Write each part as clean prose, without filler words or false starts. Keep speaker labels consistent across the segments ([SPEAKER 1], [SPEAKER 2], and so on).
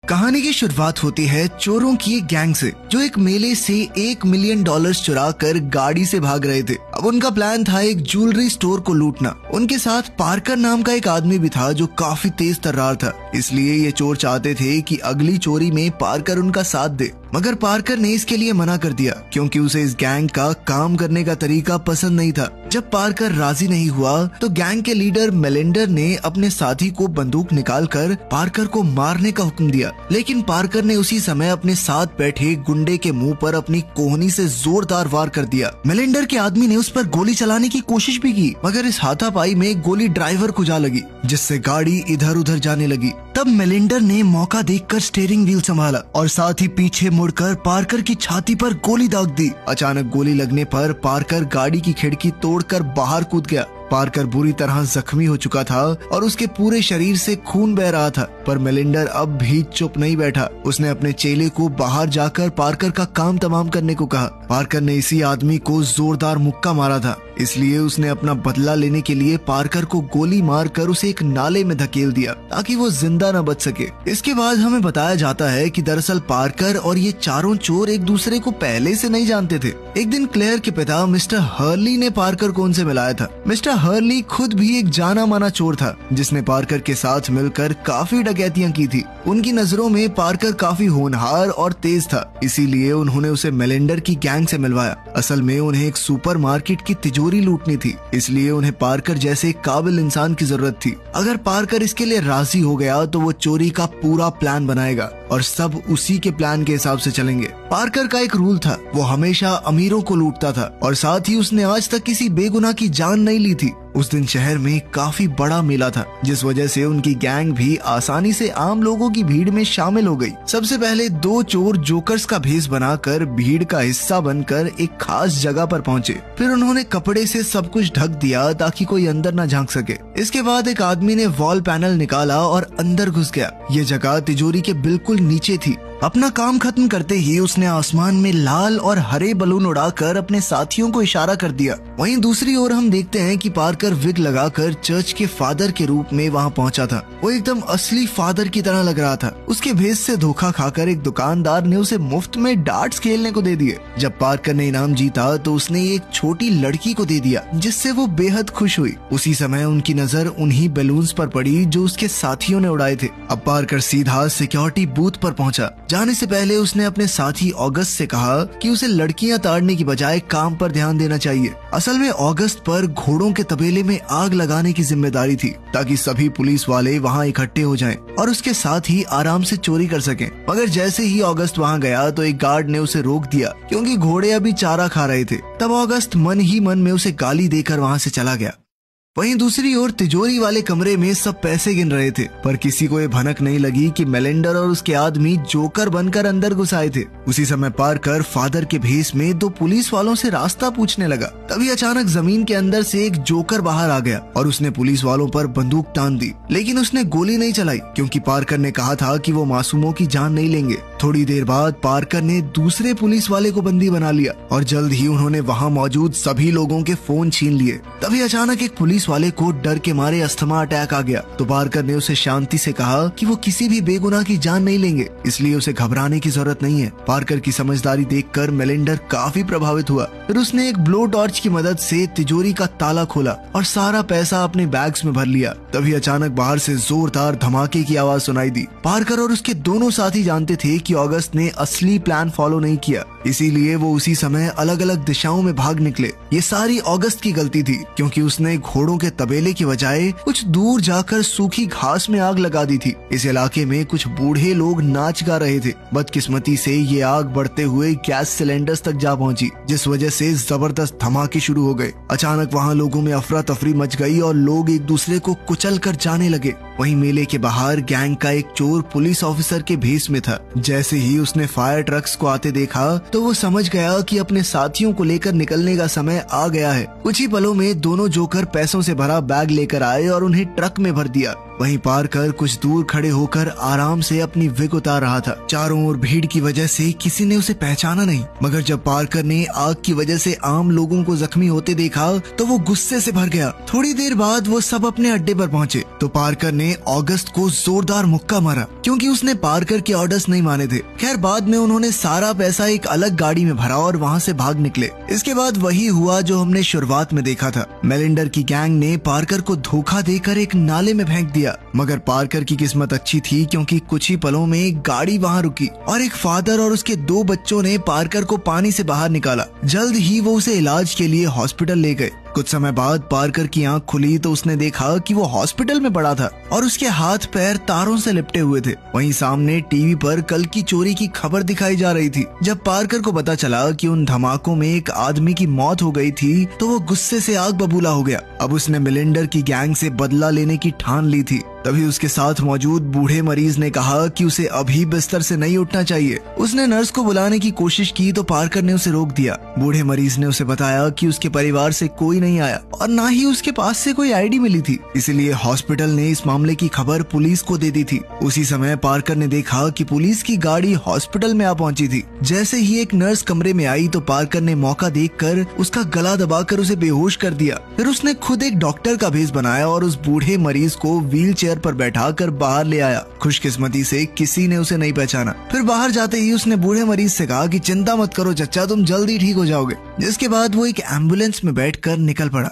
[SPEAKER 1] कहानी की शुरुआत होती है चोरों की एक गैंग से जो एक मेले से $1 मिलियन चुरा कर गाड़ी से भाग रहे थे। अब उनका प्लान था एक ज्वेलरी स्टोर को लूटना। उनके साथ पार्कर नाम का एक आदमी भी था जो काफी तेज तर्रार था, इसलिए ये चोर चाहते थे कि अगली चोरी में पार्कर उनका साथ दे। मगर पार्कर ने इसके लिए मना कर दिया क्योंकि उसे इस गैंग का काम करने का तरीका पसंद नहीं था। जब पार्कर राजी नहीं हुआ तो गैंग के लीडर मेलिंडर ने अपने साथी को बंदूक निकालकर पार्कर को मारने का हुक्म दिया, लेकिन पार्कर ने उसी समय अपने साथ बैठे गुंडे के मुंह पर अपनी कोहनी से जोरदार वार कर दिया। मेलिंडर के आदमी ने उस पर गोली चलाने की कोशिश भी की, मगर इस हाथापाई में गोली ड्राइवर को जा लगी, जिससे गाड़ी इधर उधर जाने लगी। तब मेलिंडर ने मौका देखकर स्टीयरिंग व्हील संभाला और साथ ही पीछे मुड़कर पार्कर की छाती पर गोली दाग दी। अचानक गोली लगने पर पार्कर गाड़ी की खिड़की तोड़कर बाहर कूद गया। पार्कर बुरी तरह जख्मी हो चुका था और उसके पूरे शरीर से खून बह रहा था, पर मेलिंडर अब भी चुप नहीं बैठा। उसने अपने चेले को बाहर जाकर पार्कर का काम तमाम करने को कहा। पार्कर ने इसी आदमी को जोरदार मुक्का मारा था, इसलिए उसने अपना बदला लेने के लिए पार्कर को गोली मारकर उसे एक नाले में धकेल दिया ताकि वो जिंदा न बच सके। इसके बाद हमें बताया जाता है कि दरअसल पार्कर और ये चारों चोर एक दूसरे को पहले से नहीं जानते थे। एक दिन क्लेयर के पिता मिस्टर हर्ली ने पार्कर को उनसे मिलाया था। मिस्टर हर्ली खुद भी एक जाना माना चोर था जिसने पार्कर के साथ मिलकर काफी डकैतियां की थी। उनकी नजरों में पार्कर काफी होनहार और तेज था, इसीलिए उन्होंने उसे मेलिंडर की गैंग से मिलवाया। असल में उन्हें एक सुपरमार्केट की तिजोरी लूटनी थी, इसलिए उन्हें पार्कर जैसे काबिल इंसान की जरूरत थी। अगर पार्कर इसके लिए राजी हो गया तो वो चोरी का पूरा प्लान बनाएगा और सब उसी के प्लान के हिसाब से चलेंगे। पार्कर का एक रूल था, वो हमेशा अमीरों को लूटता था और साथ ही उसने आज तक किसी बेगुनाह की जान नहीं ली थी। उस दिन शहर में काफी बड़ा मेला था, जिस वजह से उनकी गैंग भी आसानी से आम लोगों की भीड़ में शामिल हो गई। सबसे पहले दो चोर जोकर्स का भेष बनाकर भीड़ का हिस्सा बनकर एक खास जगह पर पहुंचे। फिर उन्होंने कपड़े से सब कुछ ढक दिया ताकि कोई अंदर न झांक सके। इसके बाद एक आदमी ने वॉल पैनल निकाला और अंदर घुस गया। ये जगह तिजोरी के बिल्कुल नीचे थी। अपना काम खत्म करते ही उसने आसमान में लाल और हरे बलून उड़ाकर अपने साथियों को इशारा कर दिया। वहीं दूसरी ओर हम देखते हैं कि पार्कर विग लगाकर चर्च के फादर के रूप में वहां पहुंचा था। वो एकदम असली फादर की तरह लग रहा था। उसके भेष से धोखा खाकर एक दुकानदार ने उसे मुफ्त में डार्ट्स खेलने को दे दिए। जब पार्कर ने इनाम जीता तो उसने एक छोटी लड़की को दे दिया, जिससे वो बेहद खुश हुई। उसी समय उनकी नजर उन्हीं बैलून्स पर पड़ी जो उसके साथियों ने उड़ाए थे। अब पार्कर सीधा सिक्योरिटी बूथ पर पहुंचा। जाने से पहले उसने अपने साथी ऑगस्ट से कहा कि उसे लड़कियां ताड़ने की बजाय काम पर ध्यान देना चाहिए। असल में ऑगस्ट पर घोड़ों के तबेले में आग लगाने की जिम्मेदारी थी ताकि सभी पुलिस वाले वहां इकट्ठे हो जाएं और उसके साथ ही आराम से चोरी कर सकें। मगर जैसे ही ऑगस्ट वहां गया तो एक गार्ड ने उसे रोक दिया क्योंकि घोड़े अभी चारा खा रहे थे। तब ऑगस्ट मन ही मन में उसे गाली देकर वहां से चला गया। वहीं दूसरी ओर तिजोरी वाले कमरे में सब पैसे गिन रहे थे, पर किसी को ये भनक नहीं लगी कि मेलिंडर और उसके आदमी जोकर बनकर अंदर घुस आए थे। उसी समय पार्कर फादर के भेष में दो पुलिस वालों से रास्ता पूछने लगा। तभी अचानक जमीन के अंदर से एक जोकर बाहर आ गया और उसने पुलिस वालों पर बंदूक तान दी, लेकिन उसने गोली नहीं चलाई क्योंकि पार्कर ने कहा था कि वो मासूमों की जान नहीं लेंगे। थोड़ी देर बाद पार्कर ने दूसरे पुलिस वाले को बंदी बना लिया और जल्द ही उन्होंने वहां मौजूद सभी लोगों के फोन छीन लिए। तभी अचानक एक पुलिस वाले को डर के मारे अस्थमा अटैक आ गया, तो पार्कर ने उसे शांति से कहा कि वो किसी भी बेगुनाह की जान नहीं लेंगे, इसलिए उसे घबराने की जरूरत नहीं है। पार्कर की समझदारी देखकर मेलिंडर काफी प्रभावित हुआ। फिर उसने एक ब्लो टॉर्च की मदद से तिजोरी का ताला खोला और सारा पैसा अपने बैग्स में भर लिया। तभी अचानक बाहर से जोरदार धमाके की आवाज सुनाई दी। पार्कर और उसके दोनों साथी जानते थे कि ऑगस्ट ने असली प्लान फॉलो नहीं किया, इसीलिए वो उसी समय अलग अलग दिशाओं में भाग निकले। ये सारी ऑगस्ट की गलती थी क्योंकि उसने घोड़ों के तबेले की बजाय कुछ दूर जाकर सूखी घास में आग लगा दी थी। इस इलाके में कुछ बूढ़े लोग नाच गा रहे थे। बदकिस्मती से ये आग बढ़ते हुए गैस सिलेंडर्स तक जा पहुंची, जिस वजह से जबरदस्त धमाके शुरू हो गए। अचानक वहां लोगों में अफरा तफरी मच गई और लोग एक दूसरे को कुचल कर जाने लगे। वहीं मेले के बाहर गैंग का एक चोर पुलिस ऑफिसर के भेष में था। जैसे ही उसने फायर ट्रक्स को आते देखा तो वो समझ गया कि अपने साथियों को लेकर निकलने का समय आ गया है। कुछ ही पलों में दोनों जोकर पैसों से भरा बैग लेकर आए और उन्हें ट्रक में भर दिया। वहीं पार्कर कुछ दूर खड़े होकर आराम से अपनी विग उतार रहा था। चारों ओर भीड़ की वजह से किसी ने उसे पहचाना नहीं, मगर जब पार्कर ने आग की वजह से आम लोगों को जख्मी होते देखा तो वो गुस्से से भर गया। थोड़ी देर बाद वो सब अपने अड्डे पर पहुंचे तो पार्कर ने ऑगस्ट को जोरदार मुक्का मारा, क्योंकि उसने पार्कर के ऑर्डर्स नहीं माने थे। खैर बाद में उन्होंने सारा पैसा एक अलग गाड़ी में भरा और वहाँ से भाग निकले। इसके बाद वही हुआ जो हमने शुरुआत में देखा था। मेलिंडर की गैंग ने पार्कर को धोखा देकर एक नाले में फेंक दिया, मगर पार्कर की किस्मत अच्छी थी क्योंकि कुछ ही पलों में एक गाड़ी वहाँ रुकी और एक फादर और उसके 2 बच्चों ने पार्कर को पानी से बाहर निकाला। जल्द ही वो उसे इलाज के लिए हॉस्पिटल ले गए। कुछ समय बाद पार्कर की आंख खुली तो उसने देखा कि वो हॉस्पिटल में पड़ा था और उसके हाथ पैर तारों से लिपटे हुए थे। वहीं सामने टीवी पर कल की चोरी की खबर दिखाई जा रही थी। जब पार्कर को पता चला कि उन धमाकों में एक आदमी की मौत हो गई थी तो वो गुस्से से आग बबूला हो गया। अब उसने मेलिंडर की गैंग से बदला लेने की ठान ली थी। तभी उसके साथ मौजूद बूढ़े मरीज ने कहा कि उसे अभी बिस्तर से नहीं उठना चाहिए। उसने नर्स को बुलाने की कोशिश की तो पार्कर ने उसे रोक दिया। बूढ़े मरीज ने उसे बताया कि उसके परिवार से कोई नहीं आया और ना ही उसके पास से कोई आईडी मिली थी, इसलिए हॉस्पिटल ने इस मामले की खबर पुलिस को दे दी थी। उसी समय पार्कर ने देखा कि पुलिस की गाड़ी हॉस्पिटल में आ पहुंची थी। जैसे ही एक नर्स कमरे में आई तो पार्कर ने मौका देखकर उसका गला दबाकर उसे बेहोश कर दिया। फिर उसने खुद एक डॉक्टर का भेस बनाया और उस बूढ़े मरीज को व्हील चेयर पर बैठाकर बाहर ले आया। खुशकिस्मती से किसी ने उसे नहीं पहचाना। फिर बाहर जाते ही उसने बूढ़े मरीज से कहा कि चिंता मत करो चच्चा, तुम जल्दी ठीक हो जाओगे। जिसके बाद वो एक एम्बुलेंस में बैठकर निकल पड़ा।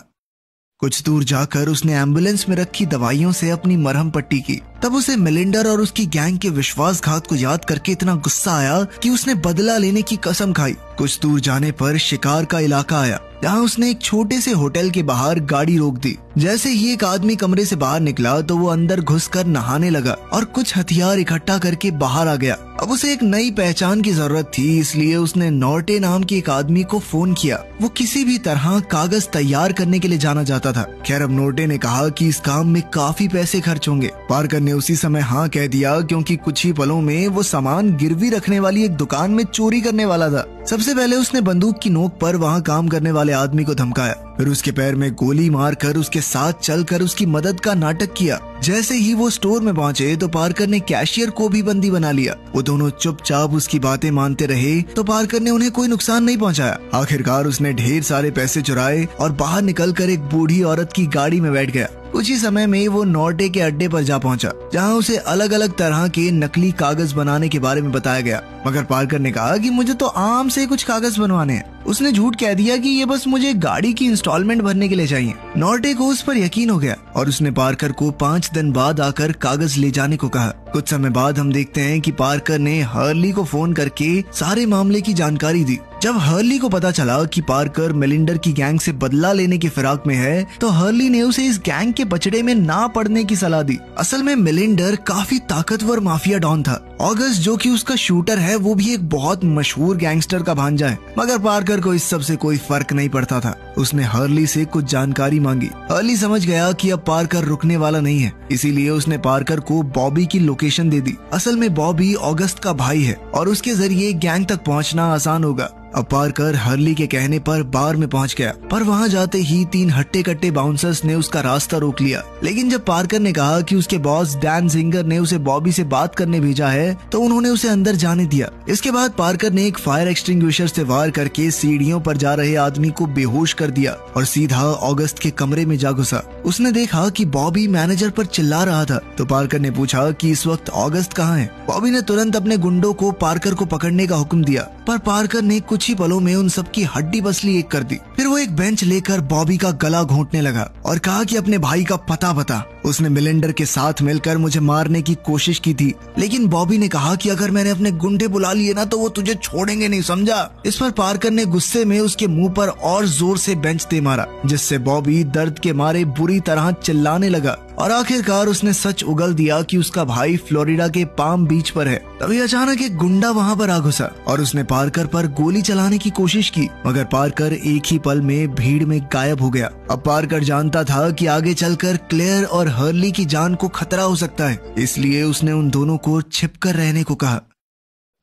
[SPEAKER 1] कुछ दूर जाकर उसने एम्बुलेंस में रखी दवाइयों से अपनी मरहम पट्टी की। तब उसे मेलिंडर और उसकी गैंग के विश्वासघात को याद करके इतना गुस्सा आया कि उसने बदला लेने की कसम खाई। कुछ दूर जाने पर शिकार का इलाका आया, जहाँ उसने एक छोटे से होटल के बाहर गाड़ी रोक दी। जैसे ही एक आदमी कमरे से बाहर निकला तो वो अंदर घुसकर नहाने लगा और कुछ हथियार इकट्ठा करके बाहर आ गया। अब उसे एक नई पहचान की जरूरत थी, इसलिए उसने नॉर्टे नाम के एक आदमी को फोन किया। वो किसी भी तरह कागज तैयार करने के लिए जाना जाता था। खैर अब नॉर्टे ने कहा कि इस काम में काफी पैसे खर्च होंगे। पार्कर ने उसी समय हाँ कह दिया, क्योंकि कुछ ही पलों में वो सामान गिरवी रखने वाली एक दुकान में चोरी करने वाला था। सबसे पहले उसने बंदूक की नोक पर वहाँ काम करने वाले आदमी को धमकाया, फिर उसके पैर में गोली मारकर उसके साथ चलकर उसकी मदद का नाटक किया। जैसे ही वो स्टोर में पहुंचे तो पार्कर ने कैशियर को भी बंदी बना लिया। वो दोनों चुपचाप उसकी बातें मानते रहे तो पार्कर ने उन्हें कोई नुकसान नहीं पहुंचाया। आखिरकार उसने ढेर सारे पैसे चुराए और बाहर निकलकर एक बूढ़ी औरत की गाड़ी में बैठ गया। कुछ ही समय में वो नॉर्टे के अड्डे पर जा पहुंचा, जहां उसे अलग अलग तरह के नकली कागज बनाने के बारे में बताया गया। मगर पार्कर ने कहा कि मुझे तो आम से कुछ कागज बनवाने हैं। उसने झूठ कह दिया कि ये बस मुझे गाड़ी की इंस्टॉलमेंट भरने के लिए चाहिए। नॉर्टे को उस पर यकीन हो गया और उसने पार्कर को 5 दिन बाद आकर कागज ले जाने को कहा। कुछ समय बाद हम देखते हैं कि पार्कर ने हर्ली को फोन करके सारे मामले की जानकारी दी। जब हर्ली को पता चला कि पार्कर मेलिंडर की गैंग से बदला लेने की फिराक में है तो हर्ली ने उसे इस गैंग के बचड़े में ना पड़ने की सलाह दी। असल में मेलिंडर काफी ताकतवर माफिया डॉन था। ऑगस्ट जो कि उसका शूटर है वो भी एक बहुत मशहूर गैंगस्टर का भांजा है। मगर पार्कर को इस सब से कोई फर्क नहीं पड़ता था। उसने हर्ली से कुछ जानकारी मांगी। हर्ली समझ गया कि अब पार्कर रुकने वाला नहीं है, इसीलिए उसने पार्कर को बॉबी की लोकेशन दे दी। असल में बॉबी ऑगस्ट का भाई है और उसके जरिए गैंग तक पहुंचना आसान होगा। अब पार्कर हर्ली के कहने पर बार में पहुंच गया, पर वहां जाते ही 3 हट्टे कट्टे बाउंसर्स ने उसका रास्ता रोक लिया। लेकिन जब पार्कर ने कहा कि उसके बॉस डैन जिंगर ने उसे बॉबी से बात करने भेजा है तो उन्होंने उसे अंदर जाने दिया। इसके बाद पार्कर ने एक फायर एक्सटिंग्विशर से वार करके सीढ़ियों पर जा रहे आदमी को बेहोश कर दिया और सीधा ऑगस्ट के कमरे में जा घुसा। उसने देखा कि बॉबी मैनेजर पर चिल्ला रहा था तो पार्कर ने पूछा कि इस वक्त ऑगस्ट कहाँ है। बॉबी ने तुरंत अपने गुंडों को पार्कर को पकड़ने का हुक्म दिया, पर पार्कर ने कुछ ही पलों में उन सबकी हड्डी पसली एक कर दी। फिर वो एक बेंच लेकर बॉबी का गला घोंटने लगा और कहा कि अपने भाई का पता बता। उसने मेलिंडर के साथ मिलकर मुझे मारने की कोशिश की थी, लेकिन बॉबी ने कहा कि अगर मैंने अपने गुंडे बुला लिए ना तो वो तुझे छोड़ेंगे नहीं, समझा। इस पर पार्कर ने गुस्से में उसके मुंह पर और जोर से बेंच दे मारा, जिससे बॉबी दर्द के मारे बुरी तरह चिल्लाने लगा और आखिरकार उसने सच उगल दिया कि उसका भाई फ्लोरिडा के पाम बीच पर है। तभी अचानक एक गुंडा वहां पर आ घुसा और उसने पार्कर पर गोली चलाने की कोशिश की, मगर पार्कर एक ही पल में भीड़ में गायब हो गया। अब पार्कर जानता था कि आगे चलकर क्लेयर और हर्ली की जान को खतरा हो सकता है, इसलिए उसने उन दोनों को छिपकर रहने को कहा।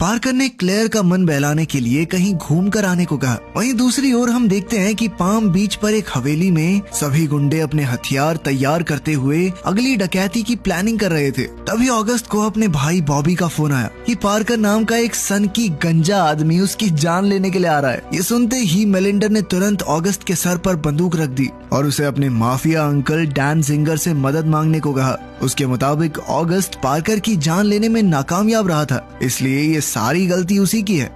[SPEAKER 1] पार्कर ने क्लेयर का मन बहलाने के लिए कहीं घूम कर आने को कहा। वहीं दूसरी ओर हम देखते हैं कि पाम बीच पर एक हवेली में सभी गुंडे अपने हथियार तैयार करते हुए अगली डकैती की प्लानिंग कर रहे थे। तभी अगस्त को अपने भाई बॉबी का फोन आया कि पार्कर नाम का एक सन की गंजा आदमी उसकी जान लेने के लिए आ रहा है। ये सुनते ही मेलिंडर ने तुरंत अगस्त के सर पर बंदूक रख दी और उसे अपने माफिया अंकल डैन जिंगर से मदद मांगने को कहा। उसके मुताबिक अगस्त पार्कर की जान लेने में नाकामयाब रहा था, इसलिए ये सारी गलती उसी की है।